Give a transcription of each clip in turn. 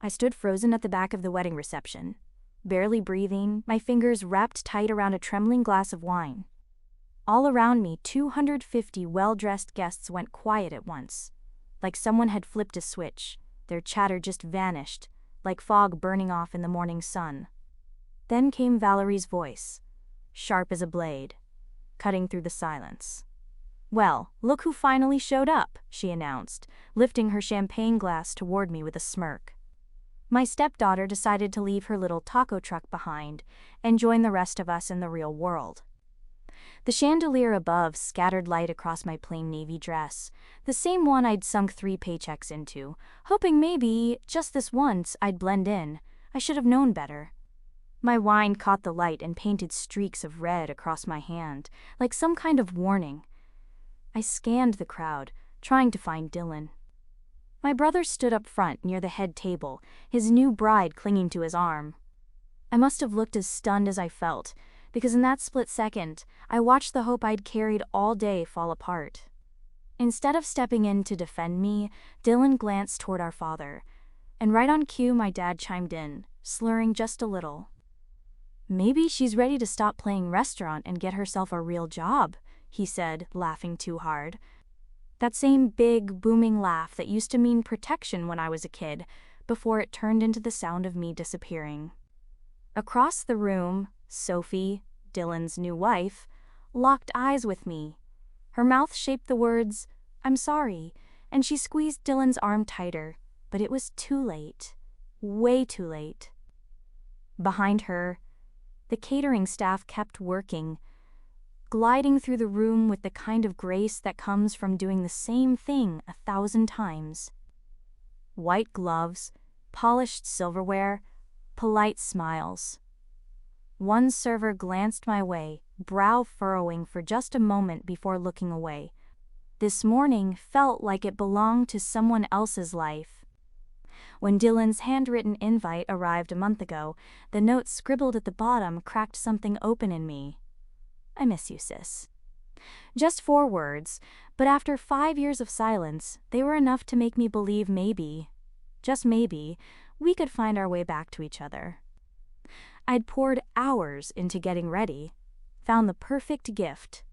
I stood frozen at the back of the wedding reception, barely breathing, my fingers wrapped tight around a trembling glass of wine. All around me, 250 well-dressed guests went quiet at once, like someone had flipped a switch. Their chatter just vanished, like fog burning off in the morning sun. Then came Valerie's voice, sharp as a blade, cutting through the silence. "Well, look who finally showed up," she announced, lifting her champagne glass toward me with a smirk. My stepdaughter decided to leave her little taco truck behind and join the rest of us in the real world. The chandelier above scattered light across my plain navy dress, the same one I'd sunk 3 paychecks into, hoping maybe, just this once, I'd blend in. I should have known better. My wine caught the light and painted streaks of red across my hand, like some kind of warning. I scanned the crowd, trying to find Dylan. My brother stood up front near the head table, his new bride clinging to his arm. I must have looked as stunned as I felt, because in that split second, I watched the hope I'd carried all day fall apart. Instead of stepping in to defend me, Dylan glanced toward our father, and right on cue my dad chimed in, slurring just a little. "Maybe she's ready to stop playing restaurant and get herself a real job," he said, laughing too hard. That same big, booming laugh that used to mean protection when I was a kid, before it turned into the sound of me disappearing. Across the room, Sophie, Dylan's new wife, locked eyes with me. Her mouth shaped the words, "I'm sorry," and she squeezed Dylan's arm tighter, but it was too late. Way too late. Behind her, the catering staff kept working, gliding through the room with the kind of grace that comes from doing the same thing 1,000 times. White gloves, polished silverware, polite smiles. One server glanced my way, brow furrowing for just a moment before looking away. This morning felt like it belonged to someone else's life. When Dylan's handwritten invite arrived a month ago, the note scribbled at the bottom cracked something open in me. "I miss you, sis." Just 4 words, but after 5 years of silence, they were enough to make me believe maybe, just maybe, we could find our way back to each other. I'd poured hours into getting ready, found the perfect gift,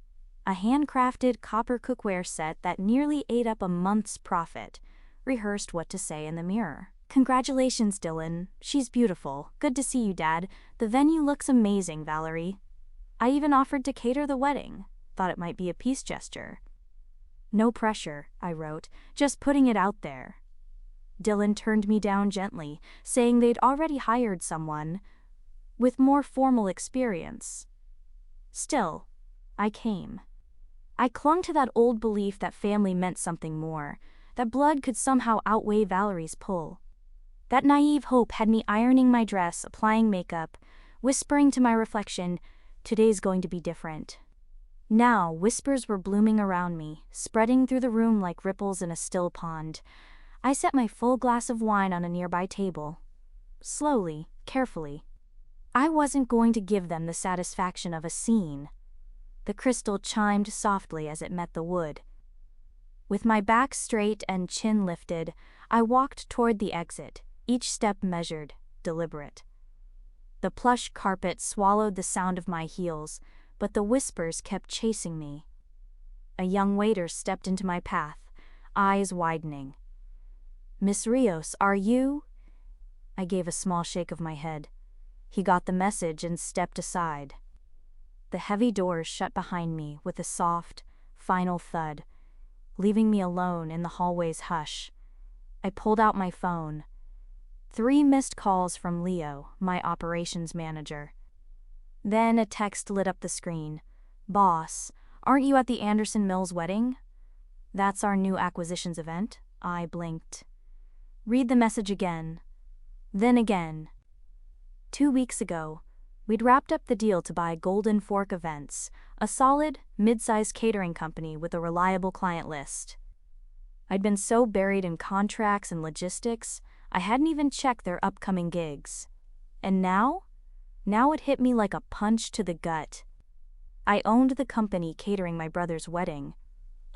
a handcrafted copper cookware set that nearly ate up a month's profit, rehearsed what to say in the mirror. "Congratulations, Dylan. She's beautiful. Good to see you, Dad. The venue looks amazing, Valerie." I even offered to cater the wedding, thought it might be a peace gesture. "No pressure," I wrote, "just putting it out there." Dylan turned me down gently, saying they'd already hired someone with more formal experience. Still, I came. I clung to that old belief that family meant something more, that blood could somehow outweigh Valerie's pull. That naive hope had me ironing my dress, applying makeup, whispering to my reflection, "Today's going to be different." Now, whispers were blooming around me, spreading through the room like ripples in a still pond. I set my full glass of wine on a nearby table. Slowly, carefully. I wasn't going to give them the satisfaction of a scene. The crystal chimed softly as it met the wood. With my back straight and chin lifted, I walked toward the exit, each step measured, deliberate. The plush carpet swallowed the sound of my heels, but the whispers kept chasing me. A young waiter stepped into my path, eyes widening. "Miss Rios, are you?" I gave a small shake of my head. He got the message and stepped aside. The heavy doors shut behind me with a soft, final thud, leaving me alone in the hallway's hush. I pulled out my phone. 3 missed calls from Leo, my operations manager. Then a text lit up the screen. "Boss, aren't you at the Anderson Mills wedding?" "That's our new acquisitions event." I blinked. Read the message again. Then again. 2 weeks ago, we'd wrapped up the deal to buy Golden Fork Events, a solid, mid-sized catering company with a reliable client list. I'd been so buried in contracts and logistics, I hadn't even checked their upcoming gigs. And now it hit me like a punch to the gut. I owned the company catering my brother's wedding.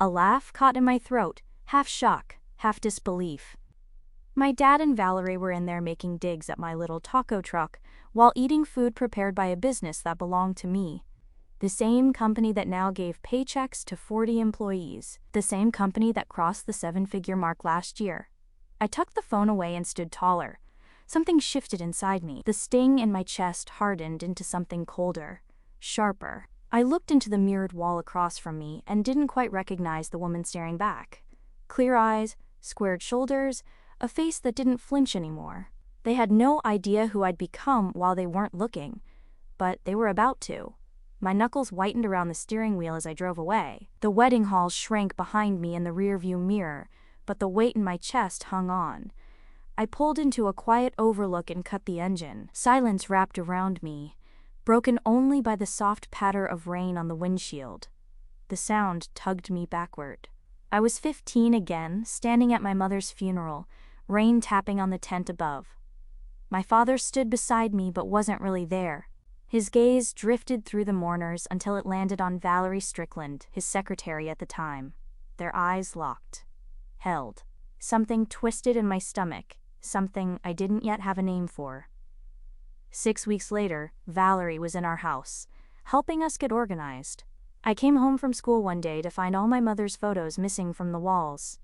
A laugh caught in my throat, half shock, half disbelief. My dad and Valerie were in there making digs at my little taco truck while eating food prepared by a business that belonged to me. The same company that now gave paychecks to 40 employees. The same company that crossed the 7-figure mark last year. I tucked the phone away and stood taller. Something shifted inside me. The sting in my chest hardened into something colder, sharper. I looked into the mirrored wall across from me and didn't quite recognize the woman staring back. Clear eyes, squared shoulders, a face that didn't flinch anymore. They had no idea who I'd become while they weren't looking, but they were about to. My knuckles whitened around the steering wheel as I drove away. The wedding hall shrank behind me in the rearview mirror, but the weight in my chest hung on. I pulled into a quiet overlook and cut the engine. Silence wrapped around me, broken only by the soft patter of rain on the windshield. The sound tugged me backward. I was 15 again, standing at my mother's funeral, rain tapping on the tent above. My father stood beside me but wasn't really there. His gaze drifted through the mourners until it landed on Valerie Strickland, his secretary at the time. Their eyes locked. Held. Something twisted in my stomach, something I didn't yet have a name for. 6 weeks later, Valerie was in our house, helping us get organized. I came home from school one day to find all my mother's photos missing from the walls.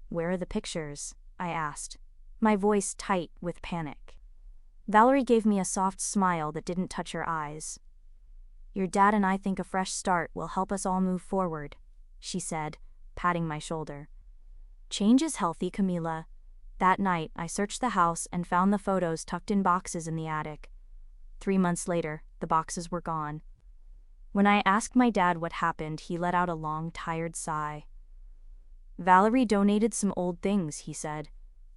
"Where are the pictures?" I asked, my voice tight with panic. Valerie gave me a soft smile that didn't touch her eyes. "Your dad and I think a fresh start will help us all move forward," she said, patting my shoulder. "Change is healthy, Camila." That night, I searched the house and found the photos tucked in boxes in the attic. 3 months later, the boxes were gone. When I asked my dad what happened, he let out a long, tired sigh. "Valerie donated some old things," he said.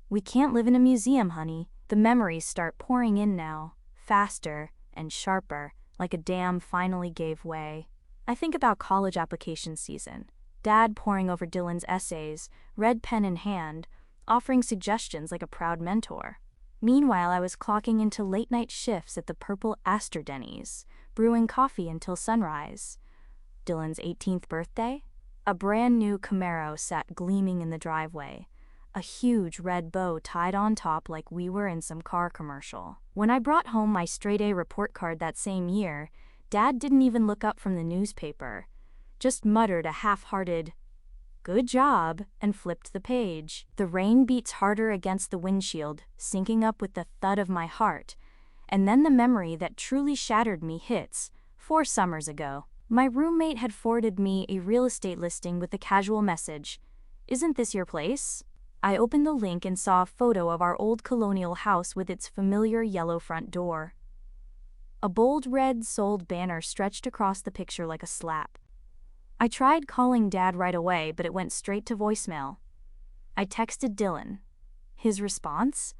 "We can't live in a museum, honey. The memories start pouring in now, faster and sharper, like a dam finally gave way." I think about college application season. Dad poring over Dylan's essays, red pen in hand, offering suggestions like a proud mentor. Meanwhile, I was clocking into late-night shifts at the Purple Aster Denny's, brewing coffee until sunrise. Dylan's 18th birthday? A brand new Camaro sat gleaming in the driveway, a huge red bow tied on top like we were in some car commercial. When I brought home my straight-A report card that same year, Dad didn't even look up from the newspaper, just muttered a half-hearted, "Good job," and flipped the page. The rain beats harder against the windshield, syncing up with the thud of my heart, and then the memory that truly shattered me hits, 4 summers ago. My roommate had forwarded me a real estate listing with the casual message, "Isn't this your place?" I opened the link and saw a photo of our old colonial house with its familiar yellow front door. A bold red "Sold" banner stretched across the picture like a slap. I tried calling Dad right away, but it went straight to voicemail. I texted Dylan. His response?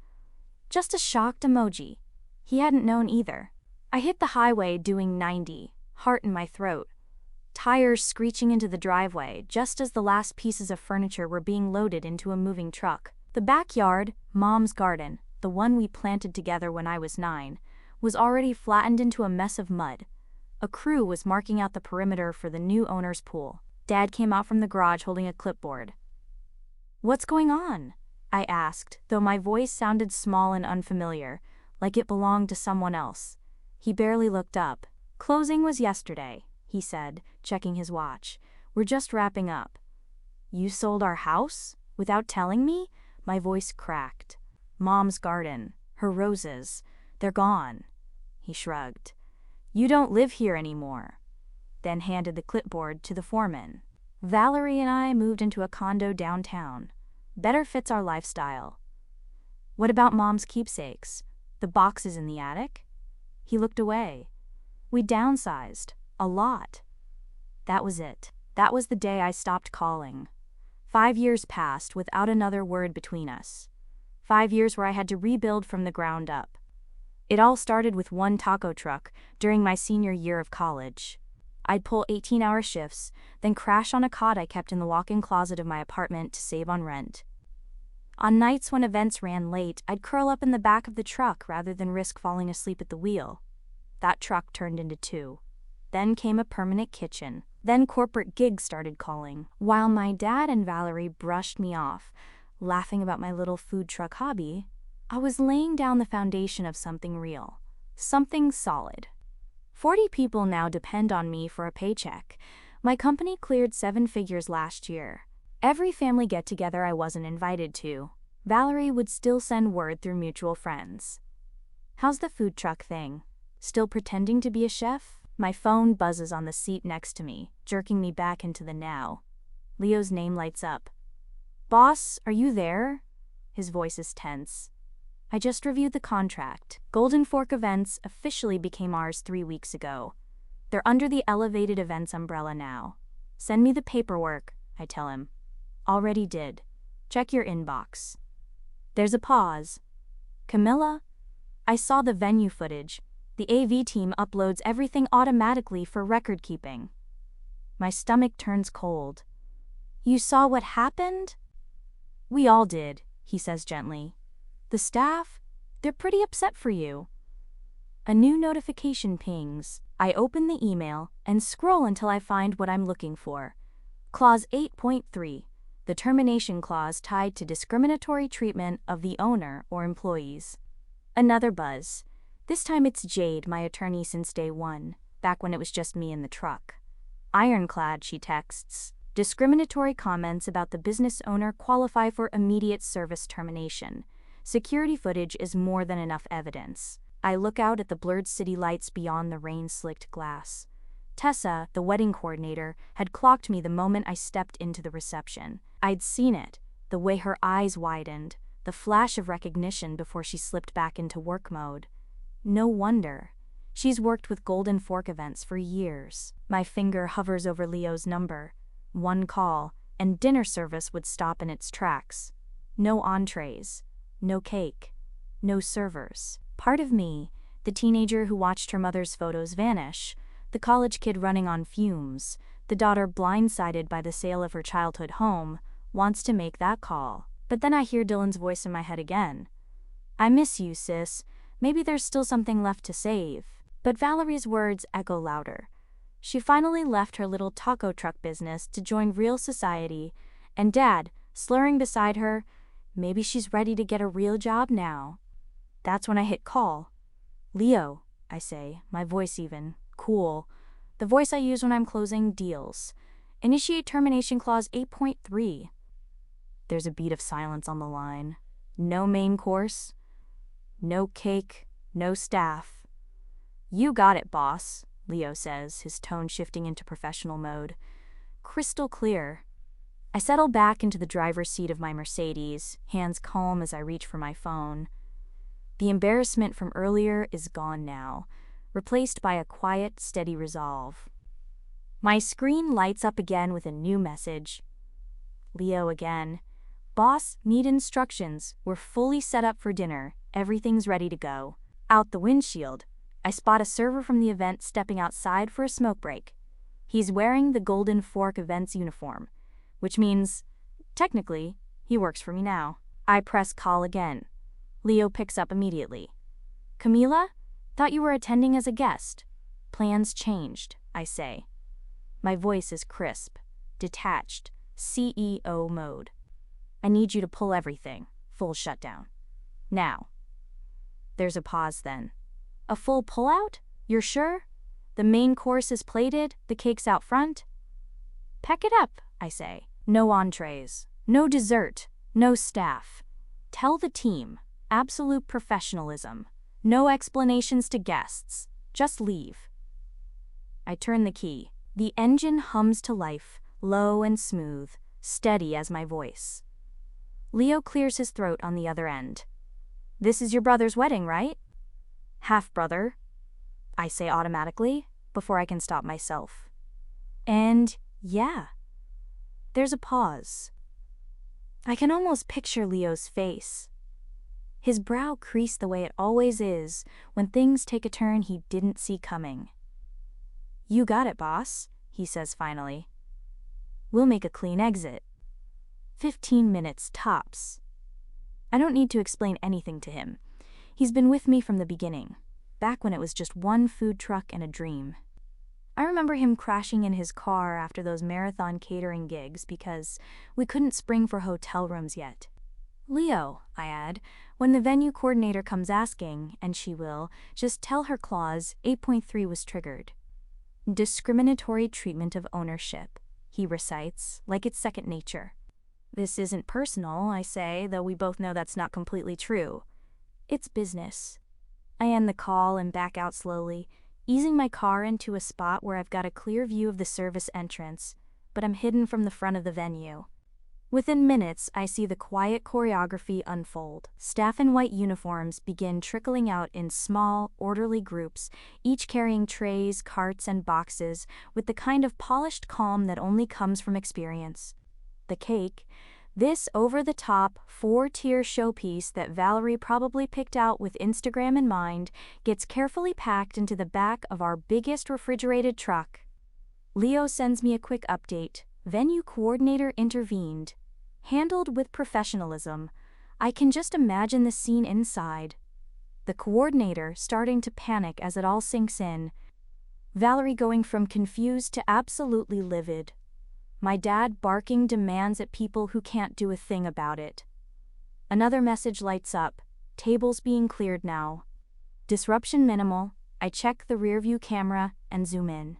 Just a shocked emoji. He hadn't known either. I hit the highway doing 90, heart in my throat. Tires screeching into the driveway just as the last pieces of furniture were being loaded into a moving truck. The backyard, Mom's garden, the one we planted together when I was 9, was already flattened into a mess of mud. A crew was marking out the perimeter for the new owner's pool. Dad came out from the garage holding a clipboard. "What's going on?" I asked, though my voice sounded small and unfamiliar, like it belonged to someone else. He barely looked up. "Closing was yesterday," he said, checking his watch. "We're just wrapping up." "You sold our house? Without telling me?" My voice cracked. "Mom's garden, her roses, they're gone." He shrugged. "You don't live here anymore," then handed the clipboard to the foreman. "Valerie and I moved into a condo downtown. Better fits our lifestyle." "What about Mom's keepsakes? The boxes in the attic?" He looked away. "We downsized. A lot." That was it. That was the day I stopped calling. 5 years passed without another word between us. 5 years where I had to rebuild from the ground up. It all started with one taco truck during my senior year of college. I'd pull 18-hour shifts, then crash on a cot I kept in the walk-in closet of my apartment to save on rent. On nights when events ran late, I'd curl up in the back of the truck rather than risk falling asleep at the wheel. That truck turned into 2. Then came a permanent kitchen. Then corporate gigs started calling. While my dad and Valerie brushed me off, laughing about my little food truck hobby, I was laying down the foundation of something real, something solid. 40 people now depend on me for a paycheck. My company cleared 7 figures last year. Every family get-together I wasn't invited to, Valerie would still send word through mutual friends. How's the food truck thing? Still pretending to be a chef? My phone buzzes on the seat next to me, jerking me back into the now. Leo's name lights up. Boss, are you there? His voice is tense. I just reviewed the contract. Golden Fork Events officially became ours 3 weeks ago. They're under the Elevated Events umbrella now. Send me the paperwork, I tell him. Already did. Check your inbox. There's a pause. Camilla? I saw the venue footage. The AV team uploads everything automatically for record keeping. My stomach turns cold. You saw what happened? We all did, he says gently. The staff? They're pretty upset for you. A new notification pings. I open the email and scroll until I find what I'm looking for. Clause 8.3, the termination clause tied to discriminatory treatment of the owner or employees. Another buzz. This time it's Jade, my attorney since day one, back when it was just me in the truck. Ironclad, she texts. Discriminatory comments about the business owner qualify for immediate service termination. Security footage is more than enough evidence. I look out at the blurred city lights beyond the rain-slicked glass. Tessa, the wedding coordinator, had clocked me the moment I stepped into the reception. I'd seen it, the way her eyes widened, the flash of recognition before she slipped back into work mode. No wonder. She's worked with Golden Fork Events for years. My finger hovers over Leo's number. One call, and dinner service would stop in its tracks. No entrees. No cake. No servers. Part of me, the teenager who watched her mother's photos vanish, the college kid running on fumes, the daughter blindsided by the sale of her childhood home, wants to make that call. But then I hear Dylan's voice in my head again. I miss you, sis. Maybe there's still something left to save. But Valerie's words echo louder. She finally left her little taco truck business to join real society, and Dad, slurring beside her, maybe she's ready to get a real job now. That's when I hit call. Leo, I say, my voice even, cool, the voice I use when I'm closing deals. Initiate termination clause 8.3. There's a beat of silence on the line. No main course. No cake, no staff. You got it, boss, Leo says, his tone shifting into professional mode. Crystal clear. I settle back into the driver's seat of my Mercedes, hands calm as I reach for my phone. The embarrassment from earlier is gone now, replaced by a quiet, steady resolve. My screen lights up again with a new message. Leo again. Boss, need instructions. We're fully set up for dinner. Everything's ready to go. Out the windshield, I spot a server from the event stepping outside for a smoke break. He's wearing the Golden Fork Events uniform, which means, technically, he works for me now. I press call again. Leo picks up immediately. Camila? Thought you were attending as a guest. Plans changed, I say. My voice is crisp, detached, CEO mode. I need you to pull everything. Full shutdown. Now. There's a pause then. A full pullout? You're sure? The main course is plated, the cake's out front? Pack it up, I say. No entrees, no dessert, no staff. Tell the team, absolute professionalism. No explanations to guests. Just leave. I turn the key. The engine hums to life, low and smooth, steady as my voice. Leo clears his throat on the other end. This is your brother's wedding, right? Half-brother, I say automatically, before I can stop myself. And yeah. There's a pause. I can almost picture Leo's face. His brow creased the way it always is when things take a turn he didn't see coming. You got it, boss, he says finally. We'll make a clean exit. 15 minutes tops. I don't need to explain anything to him. He's been with me from the beginning, back when it was just one food truck and a dream. I remember him crashing in his car after those marathon catering gigs because we couldn't spring for hotel rooms yet. Leo, I add, when the venue coordinator comes asking, and she will, just tell her clause 8.3 was triggered. Discriminatory treatment of ownership, he recites, like it's second nature. This isn't personal, I say, though we both know that's not completely true. It's business. I end the call and back out slowly, easing my car into a spot where I've got a clear view of the service entrance, but I'm hidden from the front of the venue. Within minutes, I see the quiet choreography unfold. Staff in white uniforms begin trickling out in small, orderly groups, each carrying trays, carts, and boxes with the kind of polished calm that only comes from experience. The cake, this over-the-top, four-tier showpiece that Valerie probably picked out with Instagram in mind, gets carefully packed into the back of our biggest refrigerated truck. Leo sends me a quick update. Venue coordinator intervened. Handled with professionalism. I can just imagine the scene inside. The coordinator starting to panic as it all sinks in. Valerie going from confused to absolutely livid. My dad barking demands at people who can't do a thing about it. Another message lights up. Tables being cleared now. Disruption minimal. I check the rearview camera and zoom in.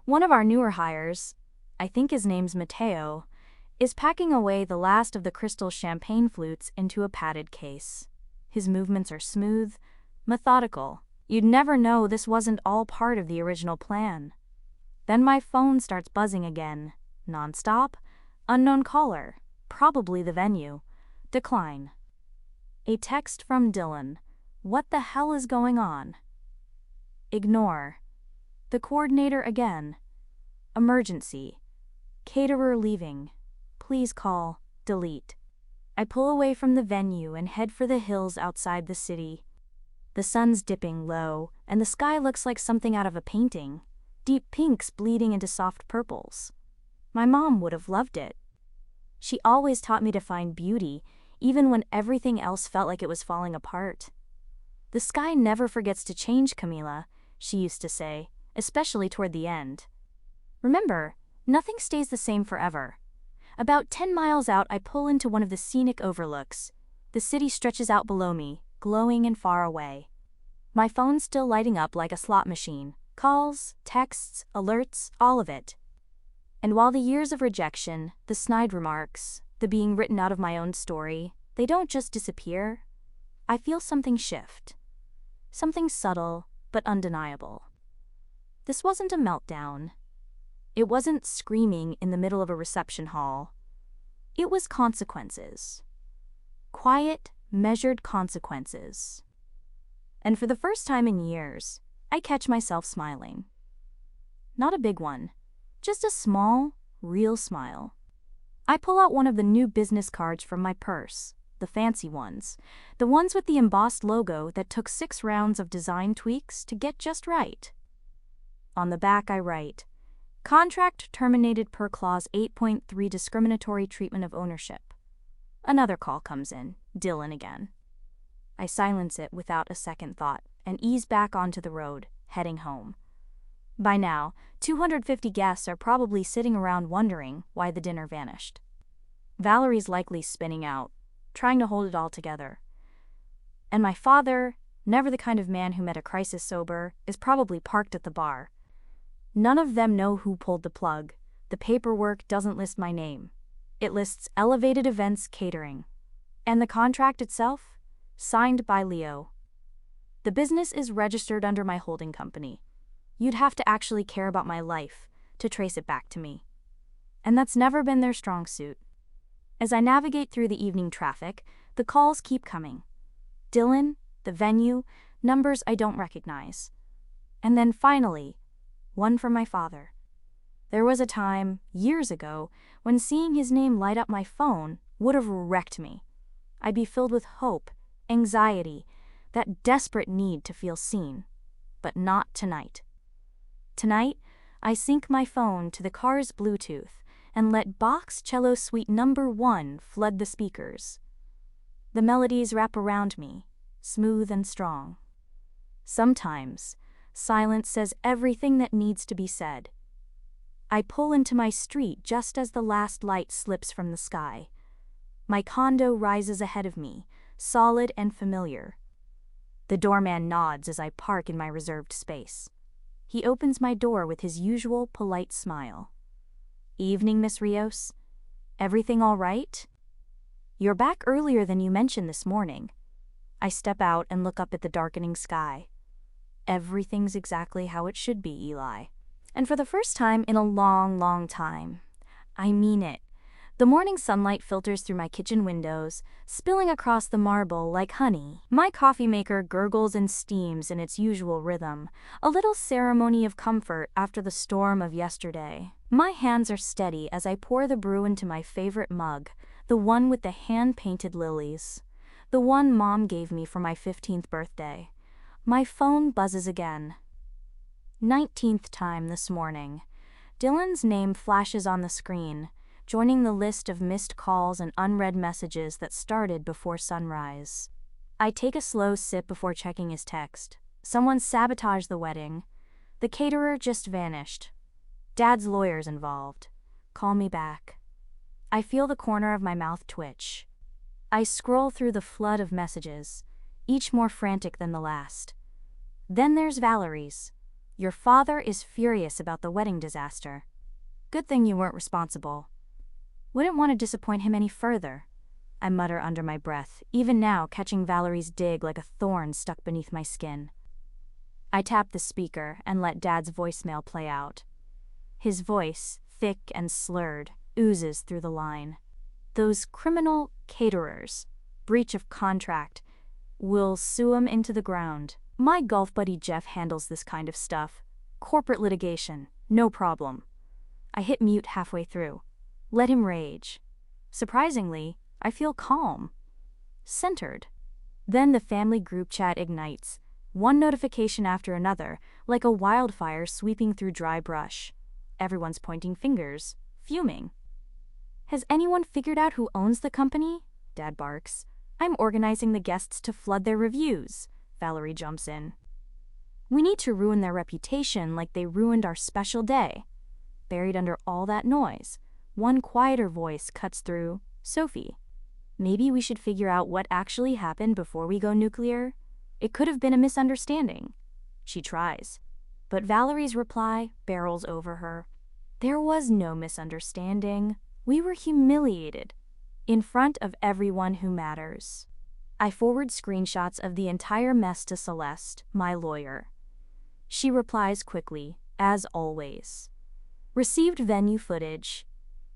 One of our newer hires, I think his name's Mateo, is packing away the last of the crystal champagne flutes into a padded case. His movements are smooth, methodical. You'd never know this wasn't all part of the original plan. Then my phone starts buzzing again. Non-stop. Unknown caller. Probably the venue. Decline. A text from Dylan. What the hell is going on? Ignore. The coordinator again. Emergency. Caterer leaving. Please call. Delete. I pull away from the venue and head for the hills outside the city. The sun's dipping low, and the sky looks like something out of a painting. Deep pinks bleeding into soft purples. My mom would have loved it. She always taught me to find beauty, even when everything else felt like it was falling apart. The sky never forgets to change, Camila, she used to say, especially toward the end. Remember, nothing stays the same forever. About 10 miles out, I pull into one of the scenic overlooks. The city stretches out below me, glowing and far away. My phone's still lighting up like a slot machine. Calls, texts, alerts, all of it. And while the years of rejection, the snide remarks, the being written out of my own story, they don't just disappear, I feel something shift. Something subtle, but undeniable. This wasn't a meltdown. It wasn't screaming in the middle of a reception hall. It was consequences. Quiet, measured consequences. And for the first time in years, I catch myself smiling. Not a big one, just a small, real smile. I pull out one of the new business cards from my purse, the fancy ones, the ones with the embossed logo that took 6 rounds of design tweaks to get just right. On the back I write, contract terminated per clause 8.3 discriminatory treatment of ownership. Another call comes in, Dylan again. I silence it without a second thought and ease back onto the road, heading home. By now, 250 guests are probably sitting around wondering why the dinner vanished. Valerie's likely spinning out, trying to hold it all together. And my father, never the kind of man who met a crisis sober, is probably parked at the bar. None of them know who pulled the plug. The paperwork doesn't list my name. It lists Elevated Events Catering. And the contract itself? Signed by Leo. The business is registered under my holding company. You'd have to actually care about my life to trace it back to me. And that's never been their strong suit. As I navigate through the evening traffic, the calls keep coming. Dylan, the venue, numbers I don't recognize. And then finally, one from my father. There was a time, years ago, when seeing his name light up my phone would have wrecked me. I'd be filled with hope, anxiety, that desperate need to feel seen. But not tonight. Tonight, I sync my phone to the car's Bluetooth and let Bach's Cello Suite No. 1 flood the speakers. The melodies wrap around me, smooth and strong. Sometimes, silence says everything that needs to be said. I pull into my street just as the last light slips from the sky. My condo rises ahead of me, solid and familiar. The doorman nods as I park in my reserved space. He opens my door with his usual polite smile. "Evening, Miss Rios. Everything all right? You're back earlier than you mentioned this morning." I step out and look up at the darkening sky. Everything's exactly how it should be, Eli. And for the first time in a long, long time. I mean it. The morning sunlight filters through my kitchen windows, spilling across the marble like honey. My coffee maker gurgles and steams in its usual rhythm, a little ceremony of comfort after the storm of yesterday. My hands are steady as I pour the brew into my favorite mug, the one with the hand-painted lilies. The one Mom gave me for my 15th birthday. My phone buzzes again. 19th time this morning. Dylan's name flashes on the screen, joining the list of missed calls and unread messages that started before sunrise. I take a slow sip before checking his text. Someone sabotaged the wedding. The caterer just vanished. Dad's lawyer's involved. Call me back. I feel the corner of my mouth twitch. I scroll through the flood of messages, each more frantic than the last. Then there's Valerie's. "Your father is furious about the wedding disaster. Good thing you weren't responsible. Wouldn't want to disappoint him any further." I mutter under my breath, even now catching Valerie's dig like a thorn stuck beneath my skin. I tap the speaker and let Dad's voicemail play out. His voice, thick and slurred, oozes through the line. "Those criminal caterers, breach of contract, will sue 'em into the ground. My golf buddy Jeff handles this kind of stuff. Corporate litigation, no problem." I hit mute halfway through. Let him rage. Surprisingly, I feel calm. Centered. Then the family group chat ignites, one notification after another, like a wildfire sweeping through dry brush. Everyone's pointing fingers, fuming. "Has anyone figured out who owns the company?" Dad barks. "I'm organizing the guests to flood their reviews." Valerie jumps in. "We need to ruin their reputation like they ruined our special day." Buried under all that noise, one quieter voice cuts through. "Sophie, maybe we should figure out what actually happened before we go nuclear. It could have been a misunderstanding." She tries, but Valerie's reply barrels over her. "There was no misunderstanding. We were humiliated. In front of everyone who matters." I forward screenshots of the entire mess to Celeste, my lawyer. She replies quickly, as always. "Received venue footage.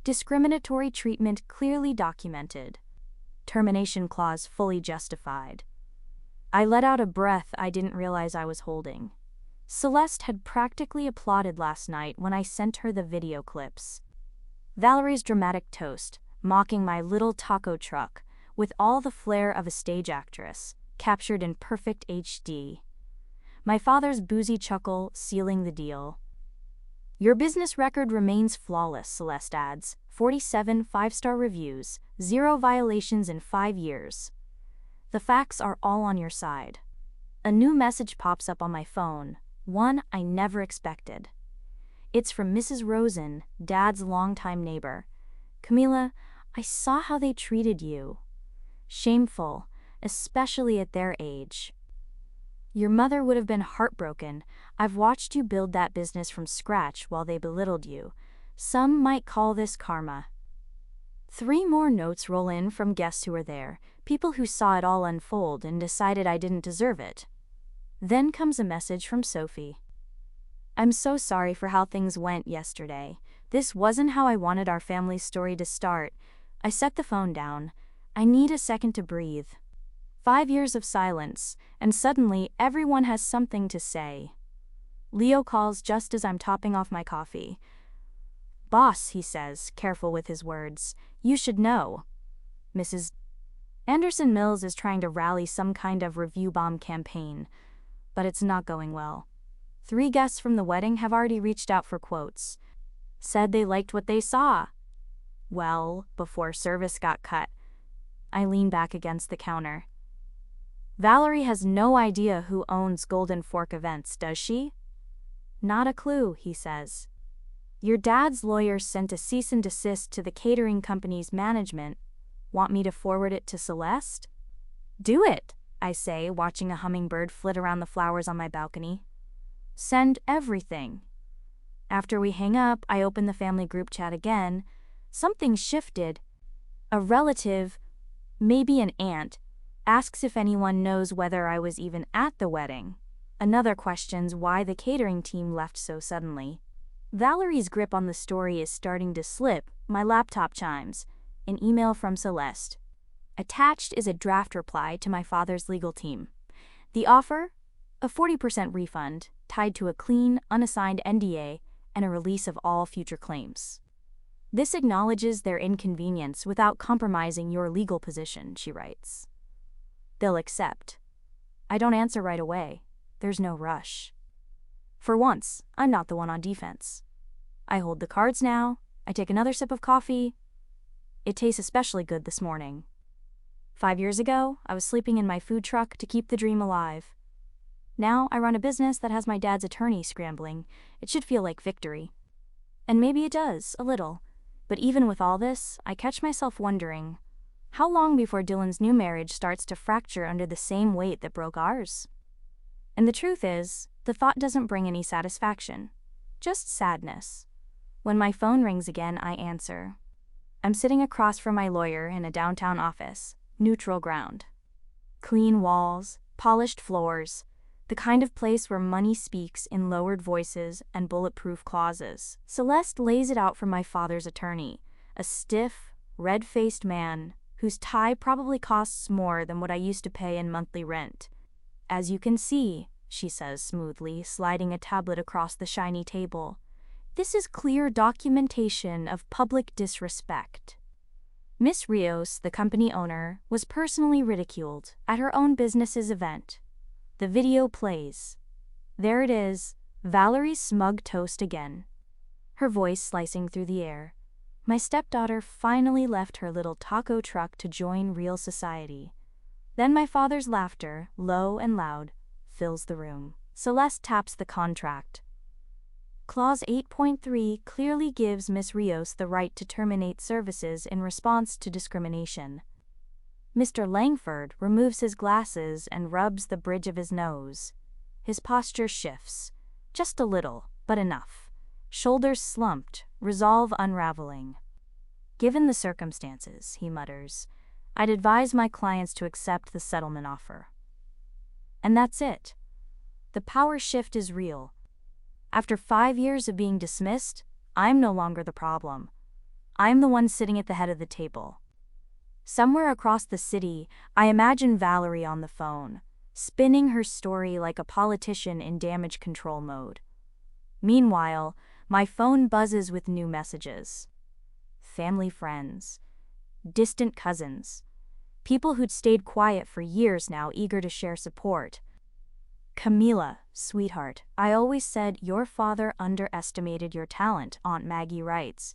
Discriminatory treatment clearly documented. Termination clause fully justified." I let out a breath I didn't realize I was holding. Celeste had practically applauded last night when I sent her the video clips. Valerie's dramatic toast, mocking my little taco truck, with all the flair of a stage actress, captured in perfect HD. My father's boozy chuckle sealing the deal. "Your business record remains flawless," Celeste adds. 47 five-star reviews, 0 violations in 5 years. The facts are all on your side. A new message pops up on my phone, one I never expected. It's from Mrs. Rosen, Dad's longtime neighbor. "Camila, I saw how they treated you. Shameful, especially at their age. Your mother would have been heartbroken. I've watched you build that business from scratch while they belittled you. Some might call this karma." 3 more notes roll in from guests who were there, people who saw it all unfold and decided I didn't deserve it. Then comes a message from Sophie. "I'm so sorry for how things went yesterday. This wasn't how I wanted our family's story to start." I set the phone down. I need a second to breathe. 5 years of silence, and suddenly everyone has something to say. Leo calls just as I'm topping off my coffee. "Boss," he says, careful with his words, "you should know. Mrs. Anderson Mills is trying to rally some kind of review bomb campaign, but it's not going well. 3 guests from the wedding have already reached out for quotes. Said they liked what they saw. Well, before service got cut." I lean back against the counter. "Valerie has no idea who owns Golden Fork Events, does she?" "Not a clue," he says. "Your dad's lawyer sent a cease and desist to the catering company's management. Want me to forward it to Celeste? Do it, I say, watching a hummingbird flit around the flowers on my balcony. Send everything. After we hang up, I open the family group chat again. Something shifted. A relative, maybe an aunt, asks if anyone knows whether I was even at the wedding. Another questions why the catering team left so suddenly. Valerie's grip on the story is starting to slip. My laptop chimes. An email from Celeste. Attached is a draft reply to my father's legal team. The offer? A 40% refund, tied to a clean, unassigned NDA and a release of all future claims. This acknowledges their inconvenience without compromising your legal position, she writes. They'll accept. I don't answer right away. There's no rush. For once, I'm not the one on defense. I hold the cards now. I take another sip of coffee. It tastes especially good this morning. 5 years ago, I was sleeping in my food truck to keep the dream alive. Now I run a business that has my dad's attorney scrambling. It should feel like victory. And maybe it does, a little. But even with all this, I catch myself wondering, how long before Dylan's new marriage starts to fracture under the same weight that broke ours? And the truth is, the thought doesn't bring any satisfaction, just sadness. When my phone rings again, I answer. I'm sitting across from my lawyer in a downtown office, neutral ground. Clean walls, polished floors, the kind of place where money speaks in lowered voices and bulletproof clauses. Celeste lays it out for my father's attorney, a stiff, red-faced man whose tie probably costs more than what I used to pay in monthly rent. As you can see, she says smoothly, sliding a tablet across the shiny table, this is clear documentation of public disrespect. Miss Rios, the company owner, was personally ridiculed at her own business's event. The video plays. There it is, Valerie's smug toast again. Her voice slicing through the air. My stepdaughter finally left her little taco truck to join real society. Then my father's laughter, low and loud, fills the room. Celeste taps the contract. Clause 8.3 clearly gives Miss Rios the right to terminate services in response to discrimination. Mr. Langford removes his glasses and rubs the bridge of his nose. His posture shifts, just a little, but enough. Shoulders slumped, resolve unraveling. Given the circumstances, he mutters, I'd advise my clients to accept the settlement offer. And that's it. The power shift is real. After 5 years of being dismissed, I'm no longer the problem. I'm the one sitting at the head of the table. Somewhere across the city, I imagine Valerie on the phone, spinning her story like a politician in damage control mode. Meanwhile, my phone buzzes with new messages. Family friends, distant cousins, people who'd stayed quiet for years now eager to share support. Camila, sweetheart, I always said your father underestimated your talent, Aunt Maggie writes.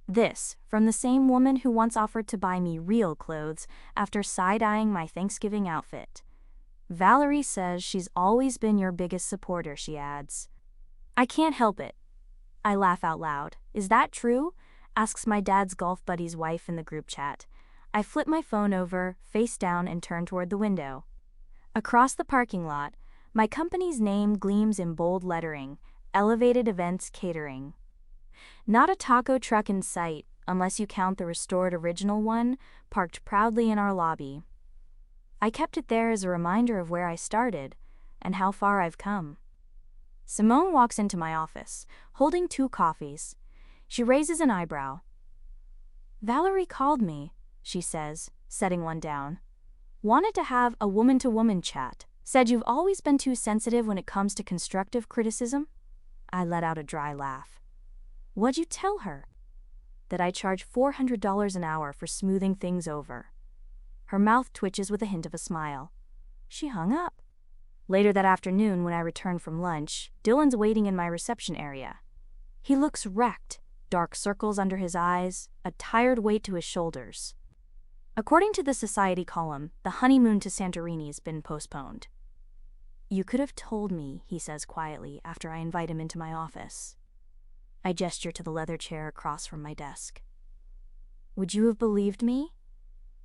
This, from the same woman who once offered to buy me real clothes after side-eyeing my Thanksgiving outfit. Valerie says she's always been your biggest supporter, she adds. I can't help it. I laugh out loud. Is that true? Asks my dad's golf buddy's wife in the group chat. I flip my phone over, face down, and turn toward the window. Across the parking lot, my company's name gleams in bold lettering, Elevated Events Catering. Not a taco truck in sight, unless you count the restored original one, parked proudly in our lobby. I kept it there as a reminder of where I started, and how far I've come. Simone walks into my office, holding 2 coffees. She raises an eyebrow. Valerie called me, she says, setting one down. Wanted to have a woman-to-woman chat. Said you've always been too sensitive when it comes to constructive criticism? I let out a dry laugh. What'd you tell her? That I charge $400 an hour for smoothing things over. Her mouth twitches with a hint of a smile. She hung up. Later that afternoon, when I returned from lunch, Dylan's waiting in my reception area. He looks wrecked, dark circles under his eyes, a tired weight to his shoulders. According to the Society column, the honeymoon to Santorini's been postponed. You could have told me, he says quietly after I invite him into my office. I gesture to the leather chair across from my desk. Would you have believed me?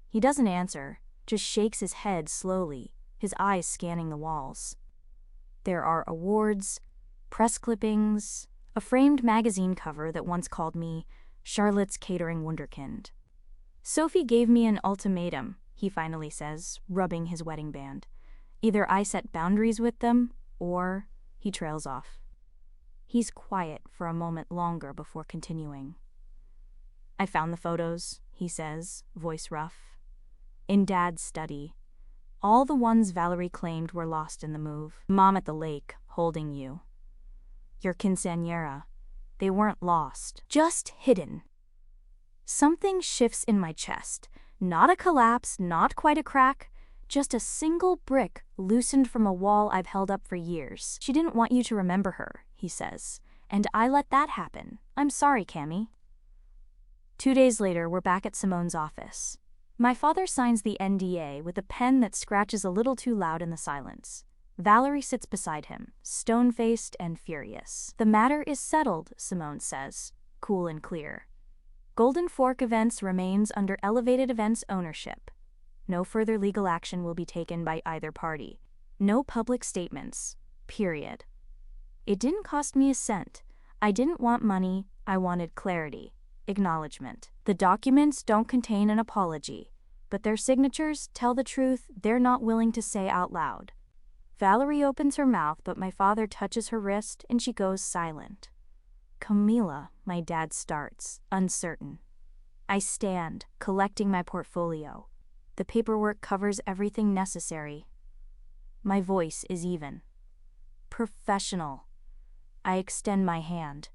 He doesn't answer, just shakes his head slowly, his eyes scanning the walls. There are awards, press clippings, a framed magazine cover that once called me Charlotte's Catering Wunderkind. Sophie gave me an ultimatum, he finally says, rubbing his wedding band. Either I set boundaries with them, or he trails off. He's quiet for a moment longer before continuing. I found the photos, he says, voice rough. In Dad's study. All the ones Valerie claimed were lost in the move. Mom at the lake, holding you. Your quinceañera. They weren't lost, just hidden. Something shifts in my chest. Not a collapse, not quite a crack, just a single brick loosened from a wall I've held up for years. She didn't want you to remember her, he says, and I let that happen. I'm sorry, Cammy. 2 days later, we're back at Simone's office. My father signs the NDA with a pen that scratches a little too loud in the silence. Valerie sits beside him, stone-faced and furious. The matter is settled, Simone says, cool and clear. Golden Fork Events remains under Elevated Events ownership. No further legal action will be taken by either party. No public statements. Period. It didn't cost me a cent. I didn't want money, I wanted clarity. Acknowledgement. The documents don't contain an apology, but their signatures tell the truth they're not willing to say out loud. Valerie opens her mouth, but my father touches her wrist and she goes silent. Camila, my dad starts, uncertain. I stand, collecting my portfolio. The paperwork covers everything necessary. My voice is even. Professional. I extend my hand.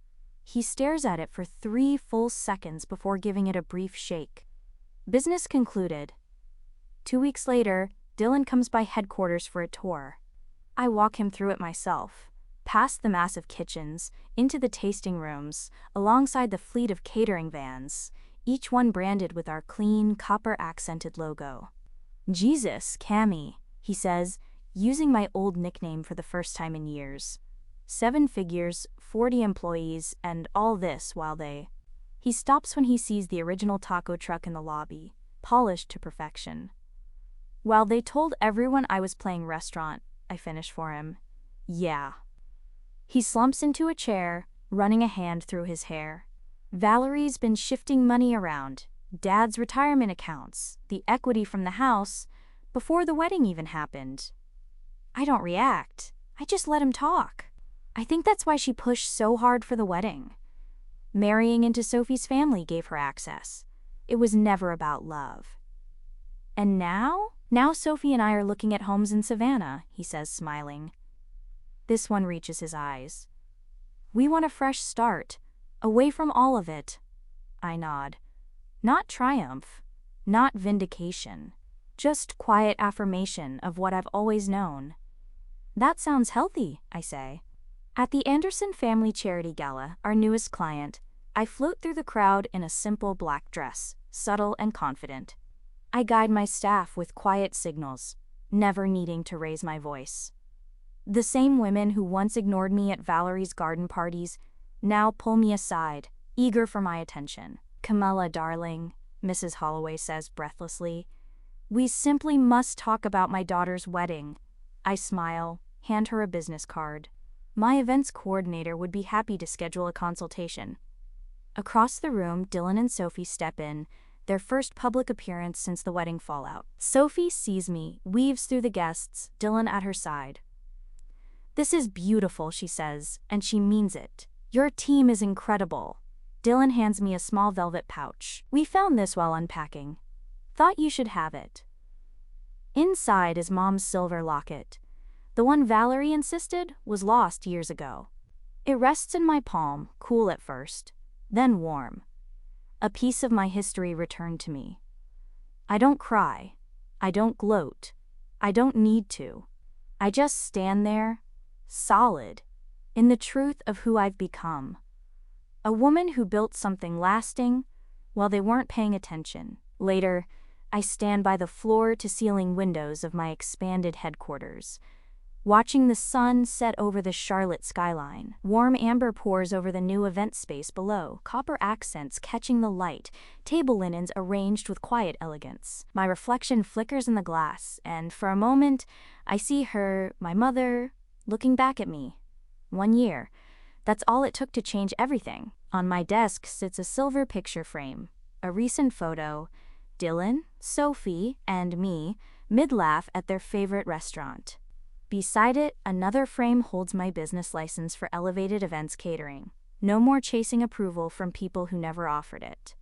He stares at it for 3 full seconds before giving it a brief shake. Business concluded. 2 weeks later, Dylan comes by headquarters for a tour. I walk him through it myself, past the massive kitchens, into the tasting rooms, alongside the fleet of catering vans, each one branded with our clean, copper-accented logo. Jesus, Cammy, he says, using my old nickname for the first time in years. 7 figures, 40 employees, and all this while they... He stops when he sees the original taco truck in the lobby, polished to perfection. While they told everyone I was playing restaurant, I finish for him. Yeah. He slumps into a chair, running a hand through his hair. Valerie's been shifting money around, Dad's retirement accounts, the equity from the house, before the wedding even happened. I don't react. I just let him talk. I think that's why she pushed so hard for the wedding. Marrying into Sophie's family gave her access. It was never about love. And now? Now Sophie and I are looking at homes in Savannah, he says, smiling. This one reaches his eyes. We want a fresh start, away from all of it. I nod. Not triumph, not vindication, just quiet affirmation of what I've always known. That sounds healthy, I say. At the Anderson Family Charity Gala, our newest client, I float through the crowd in a simple black dress, subtle and confident. I guide my staff with quiet signals, never needing to raise my voice. The same women who once ignored me at Valerie's garden parties now pull me aside, eager for my attention. Camilla, darling, Mrs. Holloway says breathlessly, we simply must talk about my daughter's wedding. I smile, hand her a business card. My events coordinator would be happy to schedule a consultation. Across the room, Dylan and Sophie step in, their first public appearance since the wedding fallout. Sophie sees me, weaves through the guests, Dylan at her side. This is beautiful, she says, and she means it. Your team is incredible. Dylan hands me a small velvet pouch. We found this while unpacking. Thought you should have it. Inside is Mom's silver locket. The one Valerie insisted was lost years ago. It rests in my palm, cool at first, then warm. A piece of my history returned to me. I don't cry. I don't gloat. I don't need to. I just stand there, solid, in the truth of who I've become. A woman who built something lasting while they weren't paying attention. Later, I stand by the floor-to-ceiling windows of my expanded headquarters. watching the sun set over the Charlotte skyline. Warm amber pours over the new event space below, copper accents catching the light, table linens arranged with quiet elegance. My reflection flickers in the glass, and for a moment, I see her, my mother, looking back at me. 1 year. That's all it took to change everything. On my desk sits a silver picture frame, a recent photo, Dylan, Sophie, and me, mid-laugh at their favorite restaurant. Beside it, another frame holds my business license for elevated events catering. No more chasing approval from people who never offered it.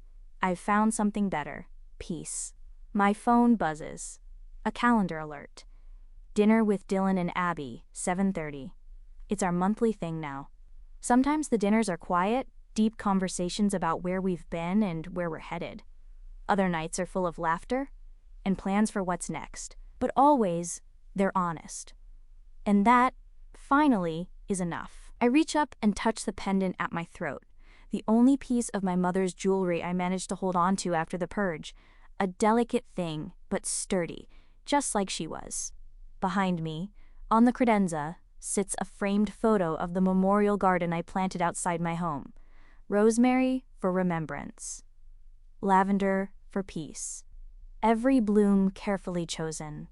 I've found something better. Peace. My phone buzzes. A calendar alert. Dinner with Dylan and Abby, 7:30. It's our monthly thing now. Sometimes the dinners are quiet, deep conversations about where we've been and where we're headed. Other nights are full of laughter and plans for what's next. But always, they're honest. And that, finally, is enough. I reach up and touch the pendant at my throat, the only piece of my mother's jewelry I managed to hold on to after the purge. A delicate thing, but sturdy, just like she was. Behind me, on the credenza, sits a framed photo of the memorial garden I planted outside my home. Rosemary for remembrance. Lavender for peace. Every bloom carefully chosen.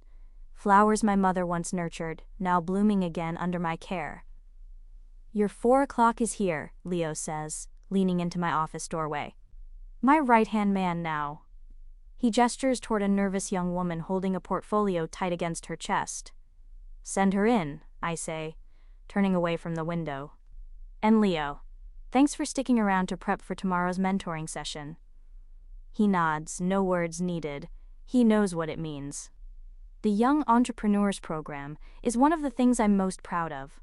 Flowers my mother once nurtured, now blooming again under my care. Your 4 o'clock is here, Leo says, leaning into my office doorway. My right-hand man now. He gestures toward a nervous young woman holding a portfolio tight against her chest. Send her in, I say, turning away from the window. And Leo, thanks for sticking around to prep for tomorrow's mentoring session. He nods, no words needed. He knows what it means. The Young Entrepreneurs Program is one of the things I'm most proud of.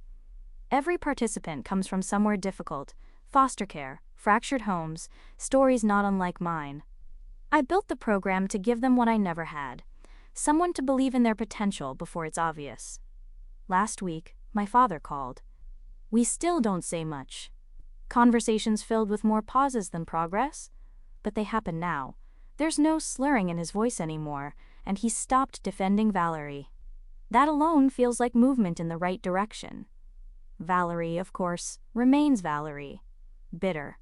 Every participant comes from somewhere difficult: foster care, fractured homes, stories not unlike mine. I built the program to give them what I never had: someone to believe in their potential before it's obvious. Last week, my father called. We still don't say much. Conversations filled with more pauses than progress, but they happen now. There's no slurring in his voice anymore, and he stopped defending Valerie. That alone feels like movement in the right direction. Valerie, of course, remains Valerie. Bitter.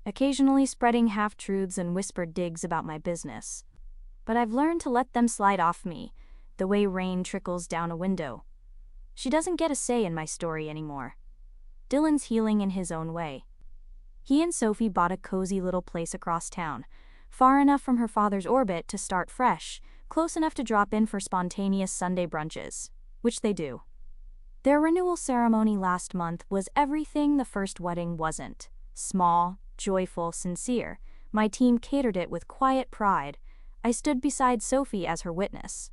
Occasionally spreading half-truths and whispered digs about my business. But I've learned to let them slide off me, the way rain trickles down a window. She doesn't get a say in my story anymore. Dylan's healing in his own way. He and Sophie bought a cozy little place across town, far enough from her father's orbit to start fresh, close enough to drop in for spontaneous Sunday brunches, which they do. Their renewal ceremony last month was everything the first wedding wasn't. Small, joyful, sincere. My team catered it with quiet pride. I stood beside Sophie as her witness.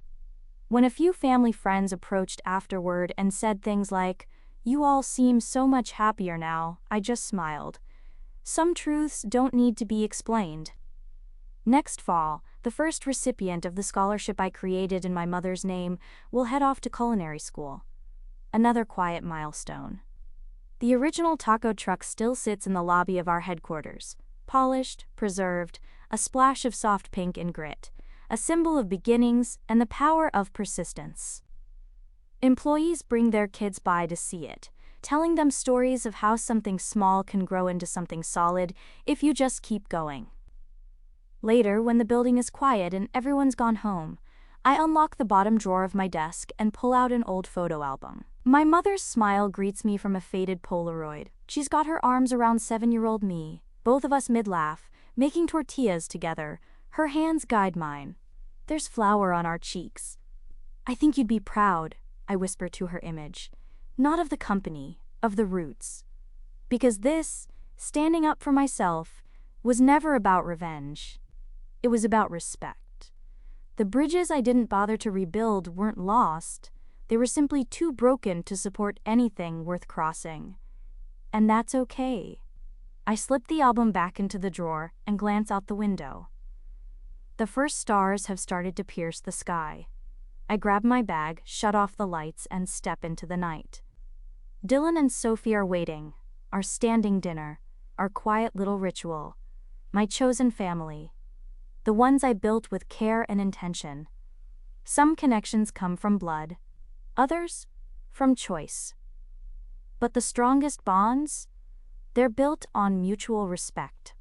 When a few family friends approached afterward and said things like, "You all seem so much happier now," I just smiled. Some truths don't need to be explained. Next fall, the first recipient of the scholarship I created in my mother's name will head off to culinary school. Another quiet milestone. The original taco truck still sits in the lobby of our headquarters, polished, preserved, a splash of soft pink and grit, a symbol of beginnings and the power of persistence. Employees bring their kids by to see it, telling them stories of how something small can grow into something solid if you just keep going. Later, when the building is quiet and everyone's gone home, I unlock the bottom drawer of my desk and pull out an old photo album. My mother's smile greets me from a faded Polaroid. She's got her arms around 7-year-old me, both of us mid-laugh, making tortillas together. Her hands guide mine. There's flour on our cheeks. "I think you'd be proud," I whisper to her image. Not of the company, of the roots. Because this, standing up for myself, was never about revenge. It was about respect. The bridges I didn't bother to rebuild weren't lost. They were simply too broken to support anything worth crossing. And that's okay. I slip the album back into the drawer and glance out the window. The first stars have started to pierce the sky. I grab my bag, shut off the lights, and step into the night. Dylan and Sophie are waiting, our standing dinner, our quiet little ritual, my chosen family. The ones I built with care and intention. Some connections come from blood, others from choice. But the strongest bonds? They're built on mutual respect.